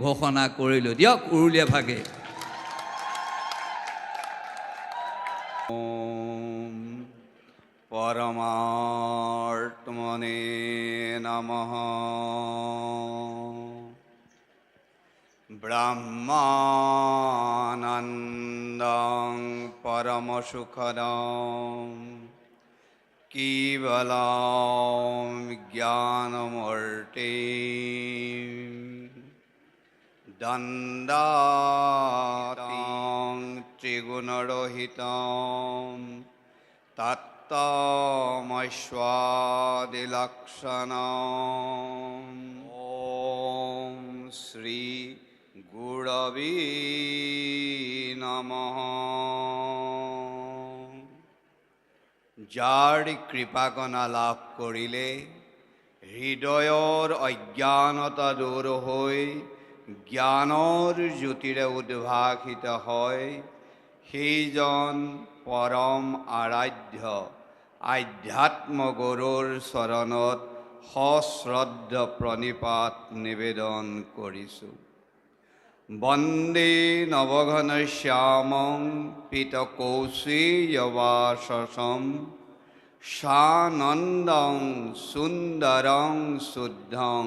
ঘোষণা কৰিলোঁ। দিয়ক উৰুলীয়া ভাগে। পৰমাত্মনে নমঃ। ব্ৰহ্মানন্দং পৰমসুখদং কেবলং জ্ঞানমূৰ্তিং দণ্ডাতীতং ত্ৰিগুণৰহিতং তত্ত্বমস্যাদিলক্ষণং। ওম শ্ৰী গুৰবে নমঃ। যাৰ কৃপাকণা লাভ কৰিলে হৃদয়ৰ অজ্ঞানতা দূৰ হৈ জ্ঞানৰ জ্যোতিৰে উদ্ভাসিত হয়, সেইজন পৰম আৰাধ্য আধ্যাত্মগুৰুৰ চৰণত সশ্ৰদ্ধ প্ৰণিপাত নিবেদন কৰিছোঁ। বন্দে নৱঘনশ্যামং পীতকৌশেয়বাসসম সানন্দং সুন্দৰং শুদ্ধং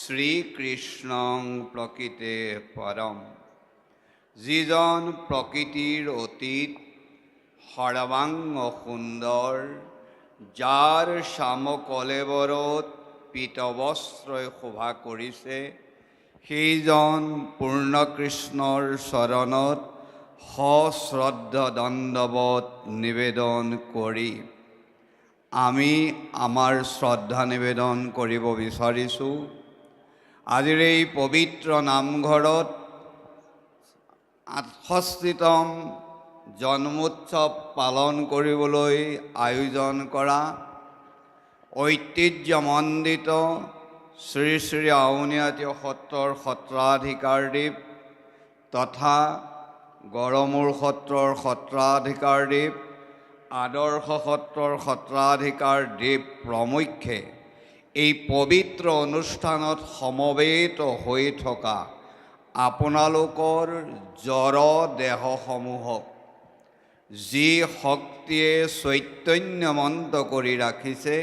শ্ৰীকৃষ্ণং প্ৰকৃতে পৰম। যিজন প্ৰকৃতিৰ অতীত সৰ্বাংগ সুন্দৰ, যাৰ শ্যামকলেবৰত পীতবস্ত্ৰই শোভা কৰিছে, সেইজন পূৰ্ণকৃষ্ণৰ চৰণত সশ্ৰদ্ধ দণ্ডৱত নিবেদন কৰি আমি আমাৰ শ্ৰদ্ধা নিবেদন কৰিব বিচাৰিছোঁ। আজিৰ এই পবিত্ৰ নামঘৰত ৬৮তম জন্মোৎসৱ পালন কৰিবলৈ আয়োজন কৰা ঐতিহ্যমণ্ডিত শ্ৰী শ্ৰী আউনীআটী সত্ৰৰ সত্ৰাধিকাৰদেৱ তথা গড়মূৰ সত্ৰৰ সত্ৰাধিকাৰদেৱ, আদৰ্শ সত্ৰৰ সত্ৰাধিকাৰদেৱ প্ৰমুখ্যে এই পবিত্ৰ অনুষ্ঠানত সমবেত হৈ থকা আপোনালোকৰ জড় দেহসমূহক যি শক্তিয়ে চৈতন্যমন্ত কৰি ৰাখিছে,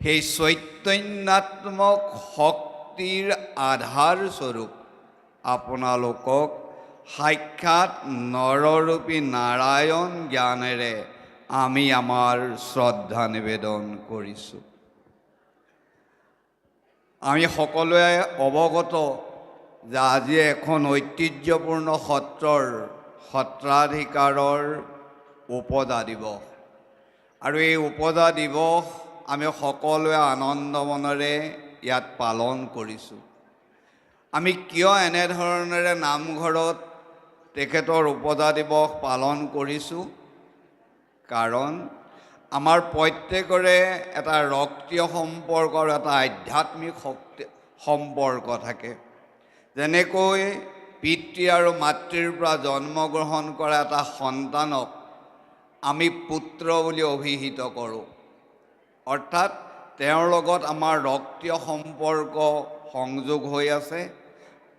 সেই চৈতন্যাত্মক শক্তিৰ আধাৰস্বৰূপ আপোনালোকক সাক্ষাৎ নৰৰূপী নাৰায়ণ জ্ঞানেৰে আমি আমাৰ শ্ৰদ্ধা নিবেদন কৰিছোঁ। আমি সকলোৱে অৱগত যে আজি এখন ঐতিহ্যপূৰ্ণ সত্ৰৰ সত্ৰাধিকাৰৰ উপজা দিৱস, আৰু এই উপজা দিৱস আমি সকলোৱে আনন্দ মনেৰে ইয়াত পালন কৰিছোঁ। আমি কিয় এনেধৰণেৰে নামঘৰত তেখেতৰ উপজা দিৱস পালন কৰিছোঁ? কাৰণ আমাৰ প্ৰত্যেকৰে এটা ৰক্তীয় সম্পৰ্ক আৰু এটা আধ্যাত্মিক সম্পৰ্ক থাকে। যেনেকৈ পিতৃ আৰু মাতৃৰ পৰা জন্মগ্ৰহণ কৰা এটা সন্তানক আমি পুত্ৰ বুলি অভিহিত কৰোঁ, অৰ্থাৎ তেওঁৰ লগত আমাৰ ৰক্তীয় সম্পৰ্ক সংযোগ হৈ আছে।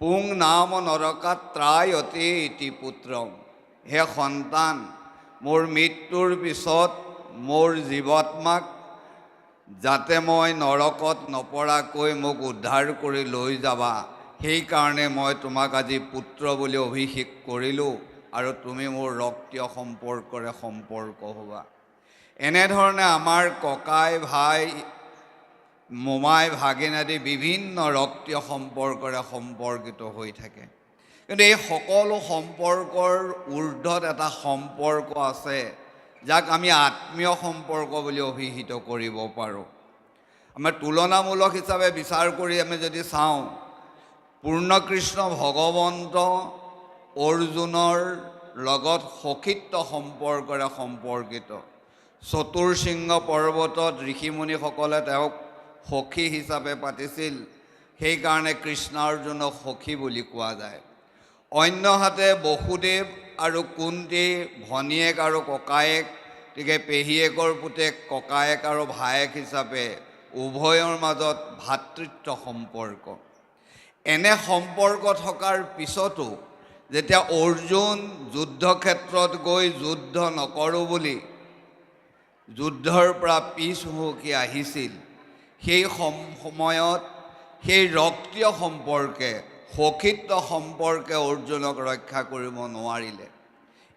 পুং নাম নৰকাত্ৰায়তে ইতি পুত্ৰম। হে সন্তান, মোৰ মৃত্যুৰ পিছত মোৰ জীৱাত্মাক যাতে মই নৰকত নপৰাকৈ মোক উদ্ধাৰ কৰি লৈ যাবা, সেইকাৰণে মই তোমাক আজি পুত্ৰ বুলি অভিষেক কৰিলোঁ, আৰু তুমি মোৰ ৰক্তীয় সম্পৰ্কৰে সম্পৰ্ক হ'বা। এনেধৰণে আমাৰ ককাই ভাই মোমাই ভাগিন আদি বিভিন্ন ৰক্তীয় সম্পৰ্কৰে সম্পৰ্কিত হৈ থাকে। কিন্তু এই সকলো সম্পৰ্কৰ ঊৰ্ধত এটা সম্পৰ্ক আছে, যাক আমি আত্মীয় সম্পৰ্ক বুলি অভিহিত কৰিব পাৰোঁ। আমাৰ তুলনামূলক হিচাপে বিচাৰ কৰি আমি যদি চাওঁ, পূৰ্ণকৃষ্ণ ভগৱন্ত অৰ্জুনৰ লগত সখিত্ব সম্পৰ্কৰে সম্পৰ্কিত। চতুৰ্শৃংগ পৰ্বতত ঋষিমুনিসকলে তেওঁক সখী হিচাপে পাতিছিল, সেইকাৰণে কৃষ্ণাৰ্জুনক সখী বুলি কোৱা যায়। অন্যহাতে বসুদেৱ আৰু কুন্তি ভনীয়েক আৰু ককায়েক, গতিকে পেহীয়েকৰ পুতেক ককায়েক আৰু ভায়েক হিচাপে উভয়ৰ মাজত ভাতৃত্ব সম্পৰ্ক। এনে সম্পৰ্ক থকাৰ পিছতো যেতিয়া অৰ্জুন যুদ্ধক্ষেত্ৰত গৈ যুদ্ধ নকৰোঁ বুলি যুদ্ধৰ পৰা পিছ হুহুকি আহিছিল, সেই সময়ত সেই ৰক্তীয় সম্পৰ্কে, সখিত্ব সম্পৰ্কে অৰ্জুনক ৰক্ষা কৰিব নোৱাৰিলে।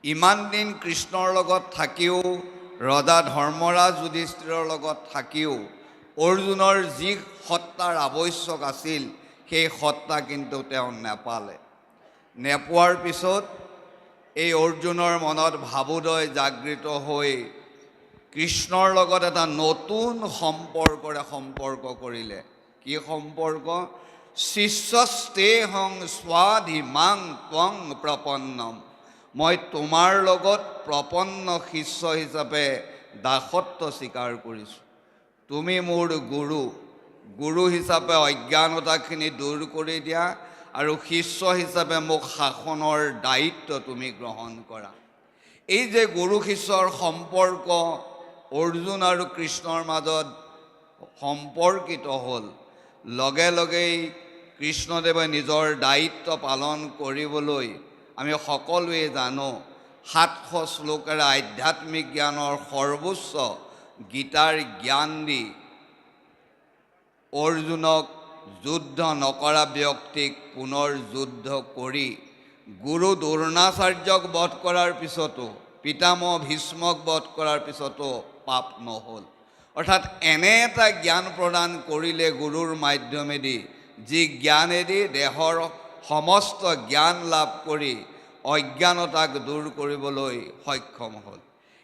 ইমান দিন কৃষ্ণৰ লগত থাকিও, ৰজা ধৰ্মৰাজ যুধিষ্ঠিৰৰ লগত থাকিও অৰ্জুনৰ যি সত্তাৰ আৱশ্যক আছিল, সেই সত্তা কিন্তু তেওঁ নেপালে। নেপোৱাৰ পিছত এই অৰ্জুনৰ মনত ভাবোদয় জাগৃত হৈ কৃষ্ণৰ লগত এটা নতুন সম্পৰ্ক কৰিলে। কি সম্পৰ্ক? শিষ্যস্তেহং স্বাধিমাং ত্বং প্ৰপন্নম। মই তোমাৰ লগত প্ৰপন্ন শিষ্য হিচাপে দাসত্ব স্বীকাৰ কৰিছোঁ। তুমি মোৰ গুৰু হিচাপে অজ্ঞানতাখিনি দূৰ কৰি দিয়া আৰু শিষ্য হিচাপে মোক শাসনৰ দায়িত্ব তুমি গ্ৰহণ কৰা। এই যে গুৰু শিষ্যৰ সম্পৰ্ক অৰ্জুন আৰু কৃষ্ণৰ মাজত সম্পৰ্কিত হ'ল, লগে লগেই কৃষ্ণদেৱে নিজৰ দায়িত্ব পালন কৰিবলৈ আমি সকলোৱে জানো 700 শ্লোকেৰে আধ্যাত্মিক জ্ঞানৰ সৰ্বোচ্চ গীতাৰ জ্ঞান দি অৰ্জুনক যুদ্ধ নকৰা ব্যক্তিক পুনৰ যুদ্ধ কৰি গুৰু দ্ৰোণাচাৰ্যক বধ কৰাৰ পিছতো, পিতামহ ভীষ্মক বধ কৰাৰ পিছতো পাপ নহ'ল। অৰ্থাৎ এনে এটা জ্ঞান প্ৰদান কৰিলে গুৰুৰ মাধ্যমেদি, যি জ্ঞানেদি দেহৰ সমস্ত জ্ঞান লাভ কৰি অজ্ঞানতাক দূৰ কৰিবলৈ সক্ষম হ'ল।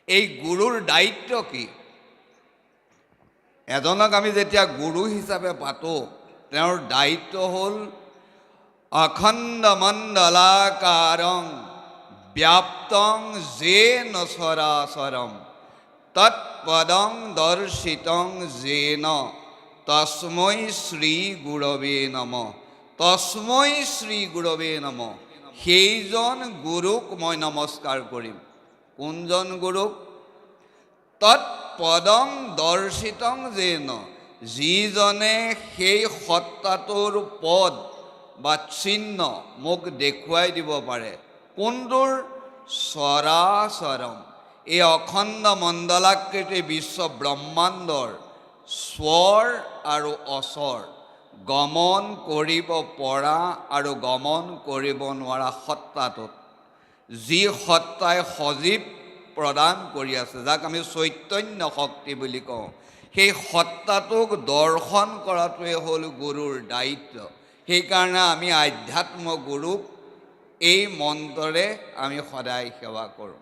এই গুৰুৰ দায়িত্ব কি? এজনক আমি যেতিয়া গুৰু হিচাপে পাতোঁ, তেওঁৰ দায়িত্ব হ'ল অখণ্ড মণ্ডলাকাৰং ব্যাপ্তং যেন চৰাচৰম তৎপদং দৰ্শিতং যেন তস্मै শ্ৰী গুৰৱে নমঃ। তস্मै শ্ৰী গুৰৱে নমঃ। সেইজন গুৰুক মই নমস্কাৰ কৰিম। কোনজন গুৰুক? তৎপদং দৰ্শিতং যেন, যিজনে সেই সত্তাটোৰ পদ বা চিহ্ন মোক দেখুৱাই দিব পাৰে। কোনটোৰ? চৰাচৰম, এই অখণ্ড মণ্ডলাকৃতি বিশ্ব ব্ৰহ্মাণ্ডৰ স্বৰ আৰু অচৰ, গমন কৰিব পৰা আৰু গমন কৰিব নোৱাৰা সত্তাটোত, যি সত্তাই সজীৱ প্ৰদান কৰি আছে, যাক আমি চৈতন্য শক্তি বুলি কওঁ, সেই সত্তাটোক দৰ্শন কৰাটোৱে হ'ল গুৰুৰ দায়িত্ব। সেইকাৰণে আমি আধ্যাত্ম গুৰুক এই মন্ত্ৰৰে আমি সদায় সেৱা কৰোঁ।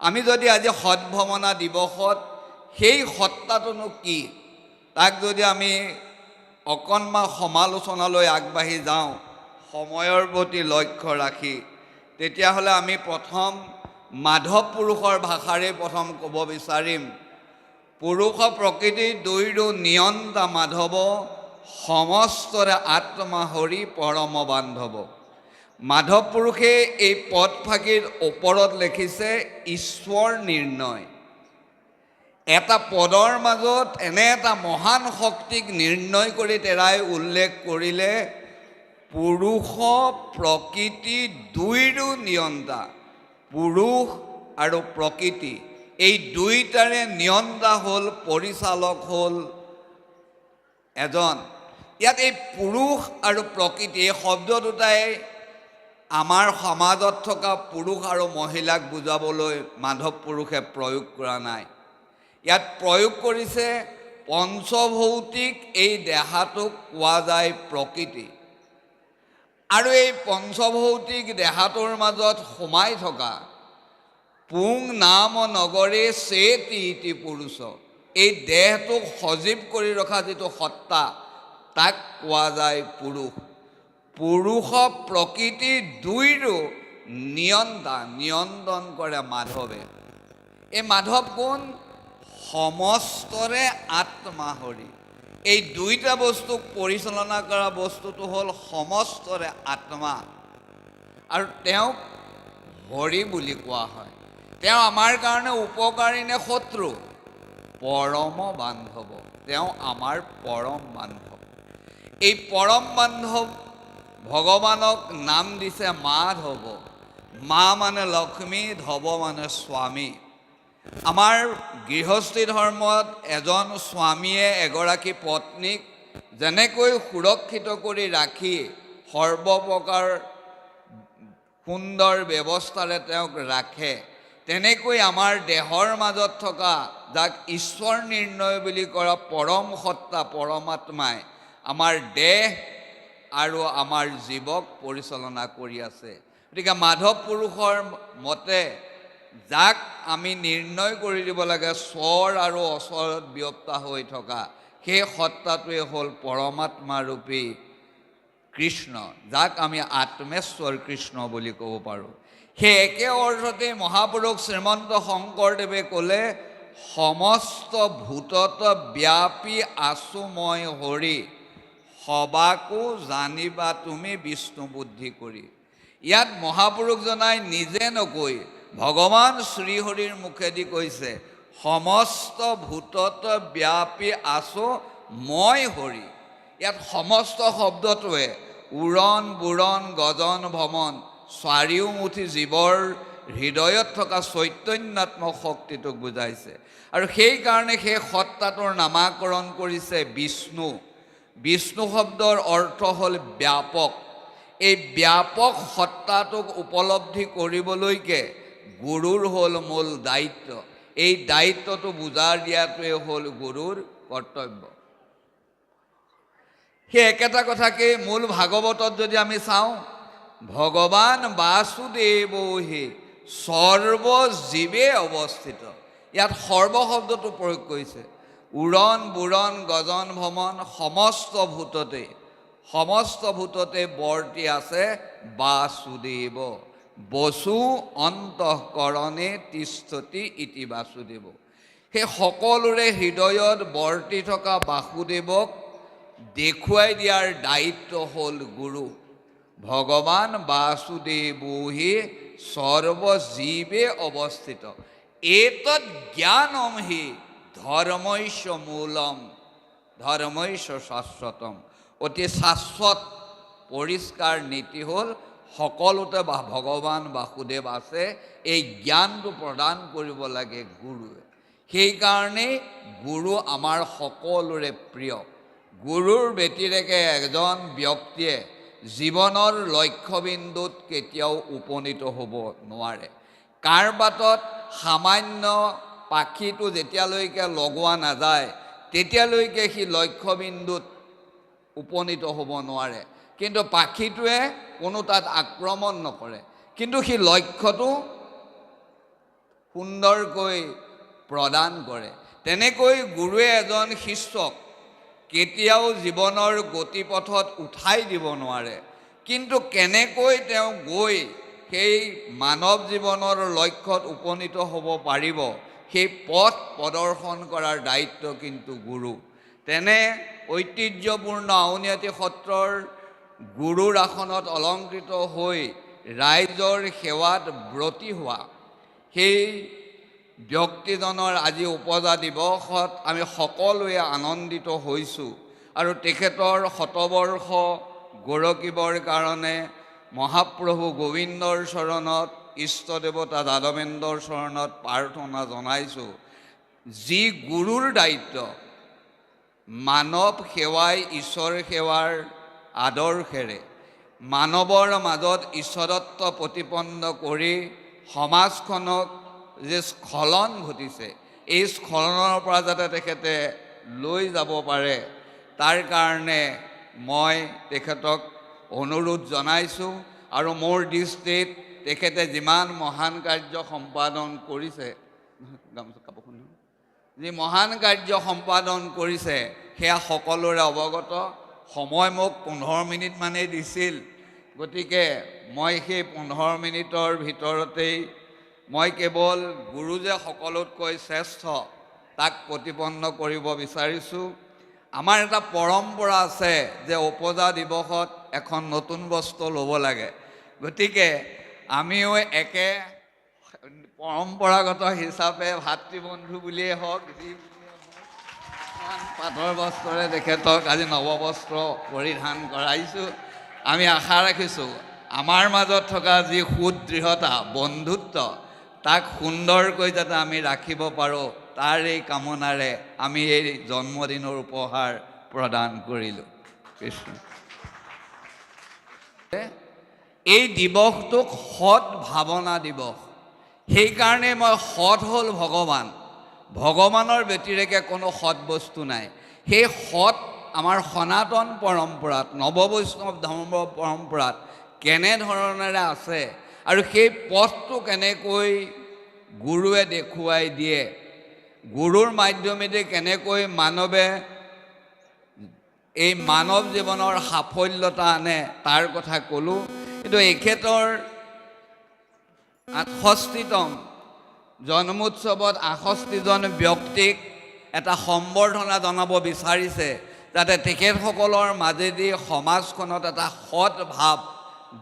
আমি যদি আজি সদ্ভাৱনা দিৱসত সেই সত্তাটোনো কি, তাক যদি আমি অকণমান সমালোচনালৈ আগবাঢ়ি যাওঁ সময়ৰ প্ৰতি লক্ষ্য ৰাখি, তেতিয়াহ'লে আমি প্ৰথম মাধৱ পুৰুষৰ ভাষাৰে প্ৰথম ক'ব বিচাৰিম। পুৰুষ প্ৰকৃতি দুইৰো নিয়ন্তা মাধৱ, সমস্তৰে আত্মা হৰি পৰম বান্ধৱ। মাধৱ পুৰুষে এই পদফাঁকিৰ ওপৰত লিখিছে ঈশ্বৰ নিৰ্ণয়। এটা পদৰ মাজত এনে এটা মহান শক্তিক নিৰ্ণয় কৰি তেৰাই উল্লেখ কৰিলে পুৰুষ প্ৰকৃতি দুইৰো নিয়ন্তা। পুৰুষ আৰু প্ৰকৃতি এই দুইটাৰে নিয়ন্তা হ'ল, পৰিচালক হ'ল এজন। ইয়াত এই পুৰুষ আৰু প্ৰকৃতি এই শব্দ দুটাই আমাৰ সমাজত থকা পুৰুষ আৰু মহিলাক বুজাবলৈ মাধৱ পুৰুষে প্ৰয়োগ কৰা নাই। ইয়াত প্ৰয়োগ কৰিছে পঞ্চভৌতিক এই দেহাটোক কোৱা যায় প্ৰকৃতি। আৰু এই পঞ্চভৌতিক দেহাটোৰ মাজত সোমাই থকা পুং নাম নগৰে চেতি ইতি পুৰুষ, এই দেহটোক সজীৱ কৰি ৰখা যিটো সত্তা, তাক কোৱা যায় পুৰুষ। পুৰুষ প্ৰকৃতি দুইৰো নিয়ন্ত্ৰণ কৰে মাধৱে। এই মাধৱ কোন? সমস্তৰে আত্মা হৰি। এই দুইটা বস্তুক পৰিচালনা কৰা বস্তুটো হ'ল সমস্তৰে আত্মা, আৰু তেওঁক হৰি বুলি কোৱা হয়। তেওঁ আমাৰ কাৰণে উপকাৰী নে শত্ৰু? পৰম বান্ধৱ। তেওঁ আমাৰ পৰম বান্ধৱ। এই পৰম বান্ধৱ ভগৱানক নাম দিছে মাধৱ। মা মানে লক্ষ্মী, ধৱ মানে স্বামী। আমাৰ গৃহস্থী ধৰ্মত এজন স্বামীয়ে এগৰাকী পত্নীক যেনেকৈ সুৰক্ষিত কৰি ৰাখি সৰ্বপ্ৰকাৰ সুন্দৰ ব্যৱস্থাৰে তেওঁক ৰাখে, তেনেকৈ আমাৰ দেহৰ মাজত থকা যাক ঈশ্বৰ নিৰ্ণয় বুলি কৰা পৰম সত্তা পৰমাত্মাই আমাৰ দেহ আৰু আমাৰ জীৱক পৰিচালনা কৰি আছে। গতিকে মাধৱ পুৰুষৰ মতে যাক আমি নিৰ্ণয় কৰি দিব লাগে স্বৰ আৰু অস্বৰত ব্যপ্ত হৈ থকা সেই সত্তাটোৱে হ'ল পৰমাত্মাৰূপী কৃষ্ণ, যাক আমি আত্মেশ্বৰ কৃষ্ণ বুলি ক'ব পাৰোঁ। সেই একে অৰ্থতে মহাপুৰুষ শ্ৰীমন্ত শংকৰদেৱে ক'লে, সমস্ত ভূতত ব্যাপী আছো মই হৰি, সবাকো জানিবা তুমি বিষ্ণু বুদ্ধি কৰি। ইয়াত মহাপুৰুষজনাই নিজে নকৈ ভগৱান শ্ৰীহৰিৰ মুখেদি কৈছে, সমস্ত ভূতত ব্যাপী আছো মই হৰি। ইয়াত সমস্ত শব্দটোৱে উৰণ বুৰণ গজন ভমন চাৰিওমুঠি জীৱৰ হৃদয়ত থকা চৈতন্যাত্মক শক্তিটোক বুজাইছে। আৰু সেইকাৰণে সেই সত্তাটোৰ নামাকৰণ কৰিছে বিষ্ণু। বিষ্ণু শব্দৰ অৰ্থ হ'ল ব্যাপক। এই ব্যাপক সত্তাটোক উপলব্ধি কৰিবলৈকে গুৰুৰ হ'ল মূল দায়িত্ব। এই দায়িত্বটো বুজা দিয়াটোৱে হ'ল গুৰুৰ কৰ্তব্য। সেই একেটা কথাকে মূল ভাগৱতত যদি আমি চাওঁ, ভগৱান বাসুদেৱহি সৰ্বজীৱে অৱস্থিত। ইয়াত সৰ্ব শব্দটো প্ৰয়োগ কৰিছে। উৰণ বুৰণ গজন ভমন সমস্ত ভূততে বৰ্তি আছে বাসুদেৱ। বসু অন্তঃকৰণে তিষ্ঠতি ইতি বাসুদেৱ। সেই সকলোৰে হৃদয়ত বৰ্তি থকা বাসুদেৱক দেখুৱাই দিয়াৰ দায়িত্ব হ'ল গুৰু। ভগৱান বাসুদেৱহি সৰ্বজীৱে অৱস্থিত। এতৎ জ্ঞানম হি ধৰ্মৈশ্য মূলম ধৰ্মৈশ্য শাশ্বতম। অতি শাশ্বত পৰিষ্কাৰ নীতি হ'ল সকলোতে ভগৱান বাসুদেৱ আছে। এই জ্ঞানটো প্ৰদান কৰিব লাগে গুৰুৱে। সেইকাৰণেই গুৰু আমাৰ সকলোৰে প্ৰিয়। গুৰুৰ ব্যতিৰেকে এজন ব্যক্তিয়ে জীৱনৰ লক্ষ্যবিন্দুত কেতিয়াও উপনীত হ'ব নোৱাৰে। কাৰ বাটত সামান্য পাখিটো যেতিয়ালৈকে লগোৱা নাযায় তেতিয়ালৈকে সি লক্ষ্যবিন্দুত উপনীত হ'ব নোৱাৰে। কিন্তু পাখিটোৱে কোনো তাত আক্ৰমণ নকৰে, কিন্তু সি লক্ষ্যটো সুন্দৰকৈ প্ৰদান কৰে। তেনেকৈ গুৰুৱে এজন শিষ্যক কেতিয়াও জীৱনৰ গতিপথত উঠাই দিব নোৱাৰে, কিন্তু কেনেকৈ তেওঁ গৈ সেই মানৱ জীৱনৰ লক্ষ্যত উপনীত হ'ব পাৰিব সেই পথ প্ৰদৰ্শন কৰাৰ দায়িত্ব কিন্তু গুৰু। তেনে ঐতিহ্যপূৰ্ণ আউনীআটী সত্ৰৰ গুৰুৰ আসনত অলংকৃত হৈ ৰাইজৰ সেৱাত ব্ৰতী হোৱা সেই ব্যক্তিজনৰ আজি উপজা দিৱসত আমি সকলোৱে আনন্দিত হৈছোঁ। আৰু তেখেতৰ শতবৰ্ষ গৌৰকিবৰ কাৰণে মহাপ্ৰভু গোবিন্দৰ চৰণত, ইষ্ট দেৱতা যাদৱেন্দ্ৰৰ চৰণত প্ৰাৰ্থনা জনাইছোঁ। যি গুৰুৰ দায়িত্ব মানৱ সেৱাই ঈশ্বৰ সেৱাৰ আদৰ্শেৰে মানৱৰ মাজত ঈশ্বৰত্ব প্ৰতিপন্ন কৰি সমাজখনক যে স্খলন ঘটিছে, এই স্খলনৰ পৰা যাতে তেখেতে লৈ যাব পাৰে, তাৰ কাৰণে মই তেখেতক অনুৰোধ জনাইছোঁ। আৰু মোৰ দৃষ্টিত তেখেতে যিমান মহান কাৰ্য সম্পাদন কৰিছে, যি মহান কাৰ্য সম্পাদন কৰিছে সেয়া সকলোৰে অৱগত। সময় মোক 15 মিনিটমানেই দিছিল, গতিকে মই সেই 15 মিনিটৰ ভিতৰতেই মই কেৱল গুৰু যে সকলোতকৈ শ্ৰেষ্ঠ তাক প্ৰতিপন্ন কৰিব বিচাৰিছোঁ। আমাৰ এটা পৰম্পৰা আছে যে উপজা দিৱসত এখন নতুন বস্ত্ৰ ল'ব লাগে। গতিকে আমিও একে পৰম্পৰাগত হিচাপে ভাতৃবন্ধু বুলিয়েই হওক, যি পাটৰ বস্ত্ৰৰে তেখেতক আজি নৱবস্ত্ৰ পৰিধান কৰাইছোঁ। আমি আশা ৰাখিছোঁ আমাৰ মাজত থকা যি সুদৃঢ়তা বন্ধুত্ব তাক সুন্দৰকৈ যাতে আমি ৰাখিব পাৰোঁ, তাৰ এই কামনাৰে আমি এই জন্মদিনৰ উপহাৰ প্ৰদান কৰিলোঁ। কৃষ্ণ। এই দিৱসটোক সৎ ভাৱনা দিৱস। সেইকাৰণে মই সৎ হ'ল ভগৱান, ভগৱানৰ ব্যতিৰেকে কোনো সৎ বস্তু নাই। সেই সৎ আমাৰ সনাতন পৰম্পৰাত, নৱবৈষ্ণৱ ধৰ্ম পৰম্পৰাত কেনেধৰণেৰে আছে আৰু সেই পথটো কেনেকৈ গুৰুৱে দেখুৱাই দিয়ে, গুৰুৰ মাধ্যমেদি কেনেকৈ মানৱে এই মানৱ জীৱনৰ সাফল্যতা আনে তাৰ কথা ক'লোঁ। কিন্তু এখেতৰ ৬৮তম জন্মোৎসৱত ৬৮জন ব্যক্তিক এটা সম্বৰ্ধনা জনাব বিচাৰিছে, যাতে তেখেতসকলৰ মাজেদি সমাজখনত এটা সৎ ভাৱ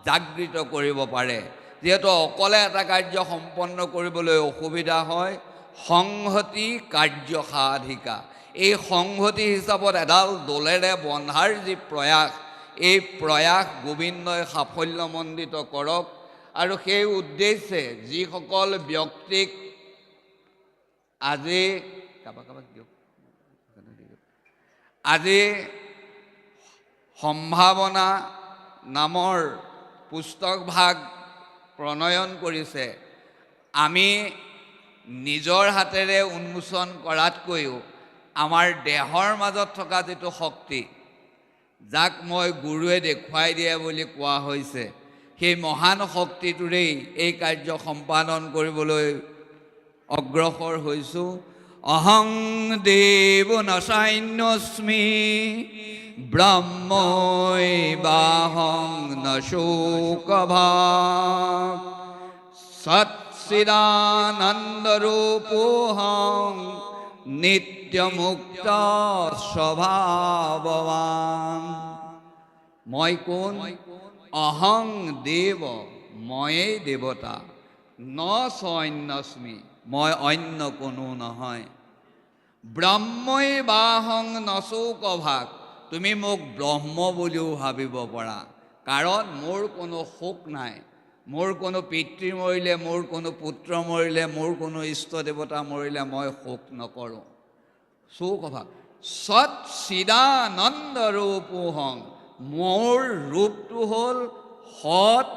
জাগৃত কৰিব পাৰে। যিহেতু অকলে এটা কাৰ্য সম্পন্ন কৰিবলৈ অসুবিধা হয়, সংহতি কাৰ্য সাধিকা। এই সংহতি হিচাপত এডাল দোলেৰে বন্ধাৰ যি প্ৰয়াস, এই প্ৰয়াস গোবিন্দই সাফল্যমণ্ডিত কৰক। আৰু সেই উদ্দেশ্যে যিসকল ব্যক্তিক আজি সম্ভাৱনা নামৰ পুস্তক ভাগ প্ৰণয়ন কৰিছে, আমি নিজৰ হাতেৰে উন্মোচন কৰাতকৈও আমাৰ দেহৰ মাজত থকা যিটো শক্তি, যাক মই গুৰুৱে দেখুৱাই দিয়ে বুলি কোৱা হৈছে, সেই মহান শক্তিটোৰেই এই কাৰ্য সম্পাদন কৰিবলৈ অগ্ৰসৰ হৈছোঁ। অহং দেৱ নচান্যস্মি ব্ৰহ্মৈবাহং ন শোকভাগ সচ্চিদানন্দৰূপোহং নিত্যমুক্ত স্বভাৱৱান। মই কোন? অহং দেৱ, ময়েই দেৱতা, ন চন্যস্মি, মই অন্য কোনো নহয়। ব্ৰহ্মৈবাহং ন শোকভাগ, তুমি মোক ব্ৰহ্ম বুলিও ভাবিব পাৰা, কাৰণ মোৰ কোনো শোক নাই। মোৰ কোনো পিতৃ মৰিলে, মোৰ কোনো পুত্ৰ মৰিলে, মোৰ কোনো ইষ্ট দেৱতা মৰিলে মই শোক নকৰোঁ। শোকভাগ সচ্চিদানন্দ ৰূপোহং, মোৰ ৰূপটো হ'ল সৎ,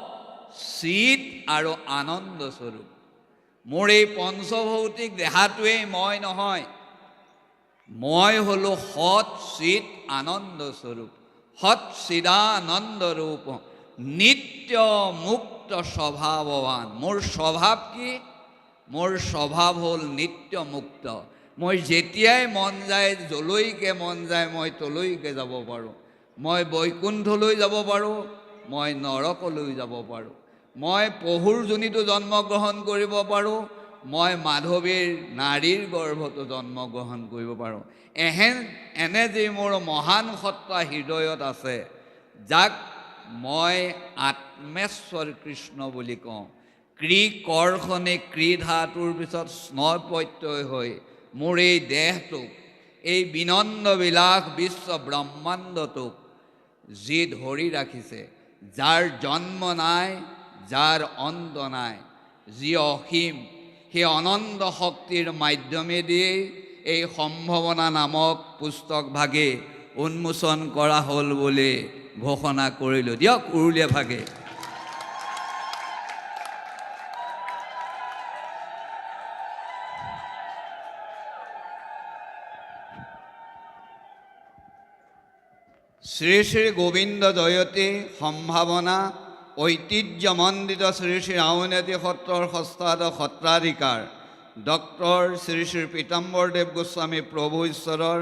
চিত আৰু আনন্দ স্বৰূপ। মোৰ এই পঞ্চভৌতিক দেহাটোৱেই মই নহয়, মই হ'লো সৎ, চিত, আনন্দ স্বৰূপ, সচ্চিদানন্দ ৰূপ, নিত্য মুক্ত স্বভাৱৱান। মোৰ স্বভাৱ কি? মোৰ স্বভাৱ হ'ল নিত্য মুক্ত। মই যেতিয়াই মন যায়, যলৈকে মন যায় মই তলৈকে যাব পাৰোঁ। মই বৈকুণ্ঠলৈ যাব পাৰোঁ, মই নৰকলৈ যাব পাৰোঁ, মই পহুৰ যোনিতো জন্মগ্ৰহণ কৰিব পাৰোঁ, মই মাধৱীৰ নাৰীৰ গৰ্ভতো জন্মগ্ৰহণ কৰিব পাৰোঁ। এনে যি মোৰ মহান সত্তা হৃদয়ত আছে, যাক মই আত্মেশ্বৰ কৃষ্ণ বুলি কওঁ। ক্ৰী কৰ্ষণে ক্ৰী ধাতুৰ পিছত স্ন প্ৰত্যয় হৈ মোৰ এই দেহটোক, এই বিনন্দ বিলাস বিশ্ব ব্ৰহ্মাণ্ডটোক যি ধৰি ৰাখিছে, যাৰ জন্ম নাই, যাৰ অন্ত নাই, যি অসীম, সেই অনন্ত শক্তিৰ মাধ্যমেদিয়েই এই সম্ভাৱনা নামক পুস্তক ভাগে উন্মোচন কৰা হ'ল বুলি ঘোষণা কৰিলোঁ। দিয়ক উৰুলীয়া ভাগে। শ্ৰী শ্ৰী গোবিন্দ জয়তী সম্ভাৱনা ঐতিহ্যমণ্ডিত শ্ৰী শ্ৰী আউনীআটী সত্ৰৰ ষষ্ঠাদশ সত্ৰাধিকাৰ ডক্টৰ শ্ৰী শ্ৰী পীতাম্বৰদেৱ গোস্বামী প্ৰভু ঈশ্বৰৰ